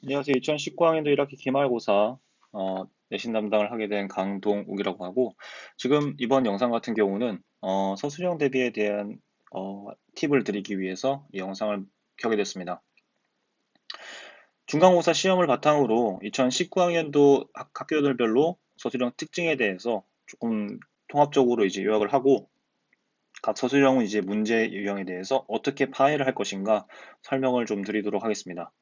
안녕하세요. 2019학년도 1학기 기말고사 내신 담당을 하게 된 강동욱이라고 하고, 지금 이번 영상 같은 경우는 서술형 대비에 대한 팁을 드리기 위해서 이 영상을 켜게 됐습니다. 중간고사 시험을 바탕으로 2019학년도 학교들별로 서술형 특징에 대해서 조금 통합적으로 이제 요약을 하고, 각 서술형 이제 문제 유형에 대해서 어떻게 파해를 할 것인가 설명을 좀 드리도록 하겠습니다.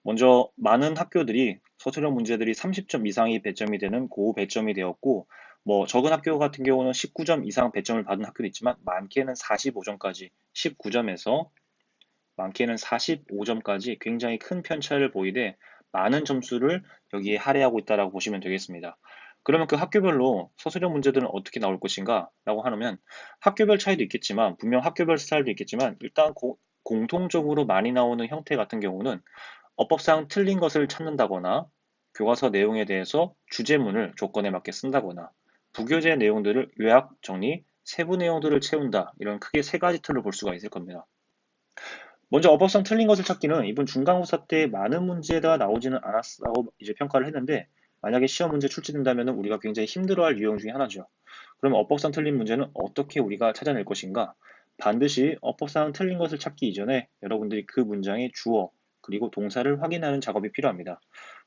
먼저 많은 학교들이 서술형 문제들이 30점 이상이 배점이 되는 고배점이 되었고, 뭐 적은 학교 같은 경우는 19점 이상 배점을 받은 학교도 있지만 많게는 45점까지, 19점에서 많게는 45점까지 굉장히 큰 편차를 보이되 많은 점수를 여기에 할애하고 있다고 보시면 되겠습니다. 그러면 그 학교별로 서술형 문제들은 어떻게 나올 것인가 라고 하면, 학교별 차이도 있겠지만, 분명 학교별 스타일도 있겠지만, 일단 공통적으로 많이 나오는 형태 같은 경우는 어법상 틀린 것을 찾는다거나, 교과서 내용에 대해서 주제문을 조건에 맞게 쓴다거나, 부교재 내용들을 요약, 정리, 세부 내용들을 채운다. 이런 크게 세 가지 틀을 볼 수가 있을 겁니다. 먼저 어법상 틀린 것을 찾기는 이번 중간고사 때 많은 문제가 나오지는 않았다고 이제 평가를 했는데, 만약에 시험 문제 출제된다면 우리가 굉장히 힘들어할 유형 중에 하나죠. 그러면 어법상 틀린 문제는 어떻게 우리가 찾아낼 것인가? 반드시 어법상 틀린 것을 찾기 이전에 여러분들이 그 문장의 주어 그리고 동사를 확인하는 작업이 필요합니다.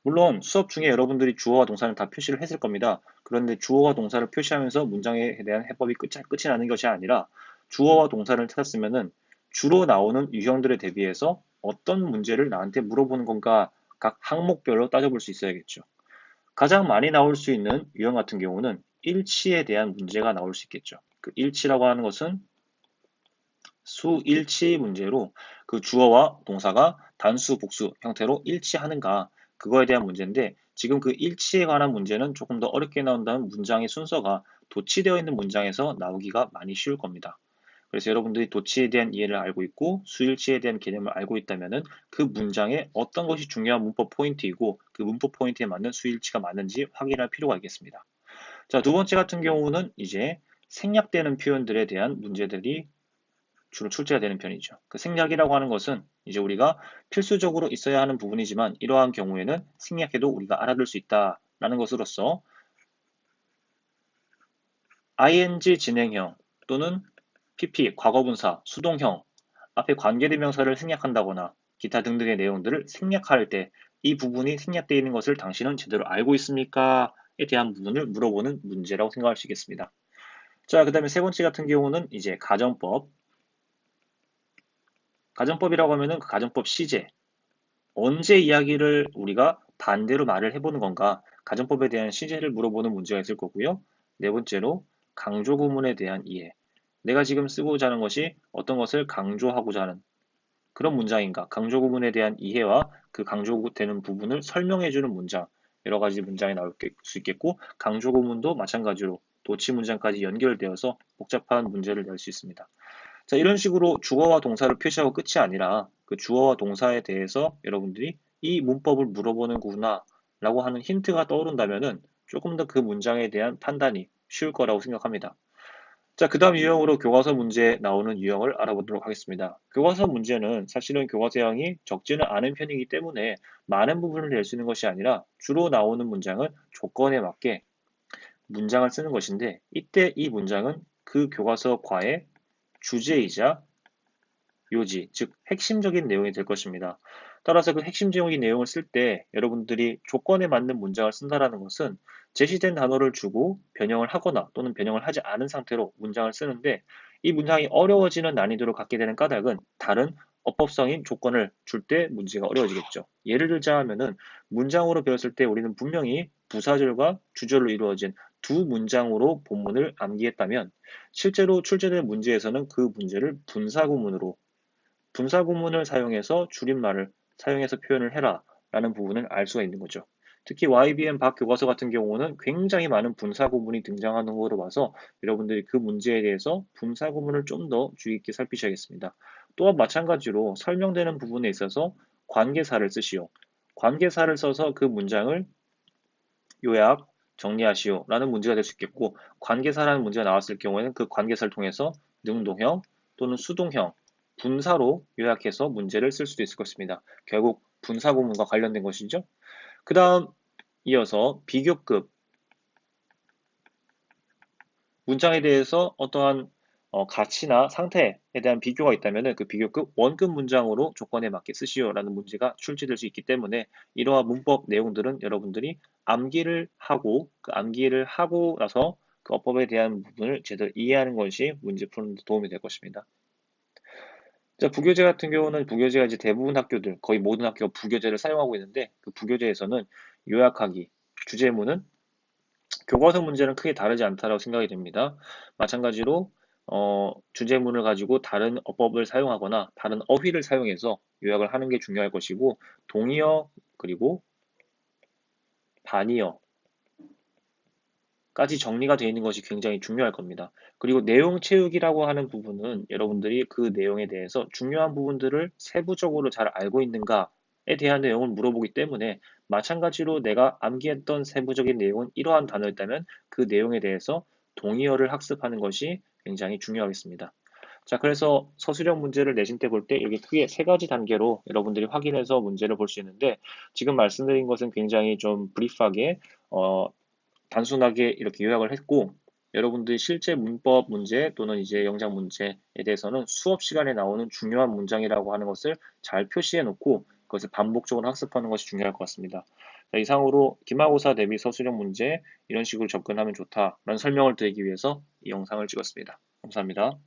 물론 수업 중에 여러분들이 주어와 동사는 다 표시를 했을 겁니다. 그런데 주어와 동사를 표시하면서 문장에 대한 해법이 끝이 나는 것이 아니라, 주어와 동사를 찾았으면은 주로 나오는 유형들에 대비해서 어떤 문제를 나한테 물어보는 건가 각 항목별로 따져볼 수 있어야겠죠. 가장 많이 나올 수 있는 유형 같은 경우는 일치에 대한 문제가 나올 수 있겠죠. 그 일치라고 하는 것은 수일치 문제로, 그 주어와 동사가 단수, 복수 형태로 일치하는가, 그거에 대한 문제인데, 지금 그 일치에 관한 문제는 조금 더 어렵게 나온다는 문장의 순서가 도치되어 있는 문장에서 나오기가 많이 쉬울 겁니다. 그래서 여러분들이 도치에 대한 이해를 알고 있고 수일치에 대한 개념을 알고 있다면은 그 문장에 어떤 것이 중요한 문법 포인트이고 그 문법 포인트에 맞는 수일치가 맞는지 확인할 필요가 있겠습니다. 자, 두 번째 같은 경우는 이제 생략되는 표현들에 대한 문제들이 주로 출제가 되는 편이죠. 그 생략이라고 하는 것은 이제 우리가 필수적으로 있어야 하는 부분이지만, 이러한 경우에는 생략해도 우리가 알아들 수 있다라는 것으로서 ing 진행형 또는 pp 과거분사 수동형 앞에 관계대명사를 생략한다거나 기타 등등의 내용들을 생략할 때 이 부분이 생략되어 있는 것을 당신은 제대로 알고 있습니까? 에 대한 부분을 물어보는 문제라고 생각할 수 있겠습니다. 자, 그 다음에 세 번째 같은 경우는 이제 가정법. 가정법이라고 하면은 그 가정법 시제. 언제 이야기를 우리가 반대로 말을 해보는 건가? 가정법에 대한 시제를 물어보는 문제가 있을 거고요. 네 번째로 강조 구문에 대한 이해. 내가 지금 쓰고자 하는 것이 어떤 것을 강조하고자 하는 그런 문장인가? 강조 구문에 대한 이해와 그 강조되는 부분을 설명해주는 문장. 여러 가지 문장이 나올 수 있겠고, 강조 구문도 마찬가지로 도치 문장까지 연결되어서 복잡한 문제를 낼 수 있습니다. 자, 이런 식으로 주어와 동사를 표시하고 끝이 아니라 그 주어와 동사에 대해서 여러분들이 이 문법을 물어보는구나 라고 하는 힌트가 떠오른다면은 조금 더 그 문장에 대한 판단이 쉬울 거라고 생각합니다. 자, 그 다음 유형으로 교과서 문제 나오는 유형을 알아보도록 하겠습니다. 교과서 문제는 사실은 교과서량이 적지는 않은 편이기 때문에 많은 부분을 낼 수 있는 것이 아니라, 주로 나오는 문장은 조건에 맞게 문장을 쓰는 것인데, 이때 이 문장은 그 교과서과의 주제이자 요지, 즉 핵심적인 내용이 될 것입니다. 따라서 그 핵심적인 내용을 쓸 때 여러분들이 조건에 맞는 문장을 쓴다라는 것은 제시된 단어를 주고 변형을 하거나 또는 변형을 하지 않은 상태로 문장을 쓰는데, 이 문장이 어려워지는 난이도를 갖게 되는 까닭은 다른 어법성인 조건을 줄 때 문제가 어려워지겠죠. 예를 들자 하면은, 문장으로 배웠을 때 우리는 분명히 부사절과 주절로 이루어진 두 문장으로 본문을 암기했다면, 실제로 출제된 문제에서는 그 문제를 분사 구문을 사용해서 줄임말을 사용해서 표현을 해라 라는 부분을 알 수가 있는 거죠. 특히 YBM 박 교과서 같은 경우는 굉장히 많은 분사 구문이 등장하는 것으로 봐서 여러분들이 그 문제에 대해서 분사 구문을 좀 더 주의 깊게 살피셔야겠습니다. 또한 마찬가지로 설명되는 부분에 있어서 관계사를 쓰시오. 관계사를 써서 그 문장을 요약, 정리하시오 라는 문제가 될 수 있겠고, 관계사라는 문제가 나왔을 경우에는 그 관계사를 통해서 능동형 또는 수동형, 분사로 요약해서 문제를 쓸 수도 있을 것입니다. 결국 분사구문과 관련된 것이죠. 그 다음 이어서 비교급, 문장에 대해서 어떠한 가치나 상태에 대한 비교가 있다면 그 비교급 원급 문장으로 조건에 맞게 쓰시오라는 문제가 출제될 수 있기 때문에 이러한 문법 내용들은 여러분들이 암기를 하고 그 암기를 하고 나서 그 어법에 대한 부분을 제대로 이해하는 것이 문제 푸는 데 도움이 될 것입니다. 자, 부교재 같은 경우는 부교재가 이제 대부분 학교들, 거의 모든 학교가 부교재를 사용하고 있는데 그 부교재에서는 요약하기, 주제문은 교과서 문제는 크게 다르지 않다고 생각이 됩니다. 마찬가지로 주제문을 가지고 다른 어법을 사용하거나 다른 어휘를 사용해서 요약을 하는 게 중요할 것이고 동의어 그리고 반의어까지 정리가 되어 있는 것이 굉장히 중요할 겁니다. 그리고 내용 채우기라고 하는 부분은 여러분들이 그 내용에 대해서 중요한 부분들을 세부적으로 잘 알고 있는가에 대한 내용을 물어보기 때문에 마찬가지로 내가 암기했던 세부적인 내용은 이러한 단어였다면 그 내용에 대해서 동의어를 학습하는 것이 굉장히 중요하겠습니다. 자, 그래서 서술형 문제를 내신 때 볼 때 이렇게 크게 세 가지 단계로 여러분들이 확인해서 문제를 볼 수 있는데 지금 말씀드린 것은 굉장히 좀 브리프하게 단순하게 이렇게 요약을 했고 여러분들이 실제 문법 문제 또는 이제 영작 문제에 대해서는 수업 시간에 나오는 중요한 문장이라고 하는 것을 잘 표시해 놓고 그것을 반복적으로 학습하는 것이 중요할 것 같습니다. 자, 이상으로 기말고사 대비 서술형 문제 이런 식으로 접근하면 좋다라는 설명을 드리기 위해서 이 영상을 찍었습니다. 감사합니다.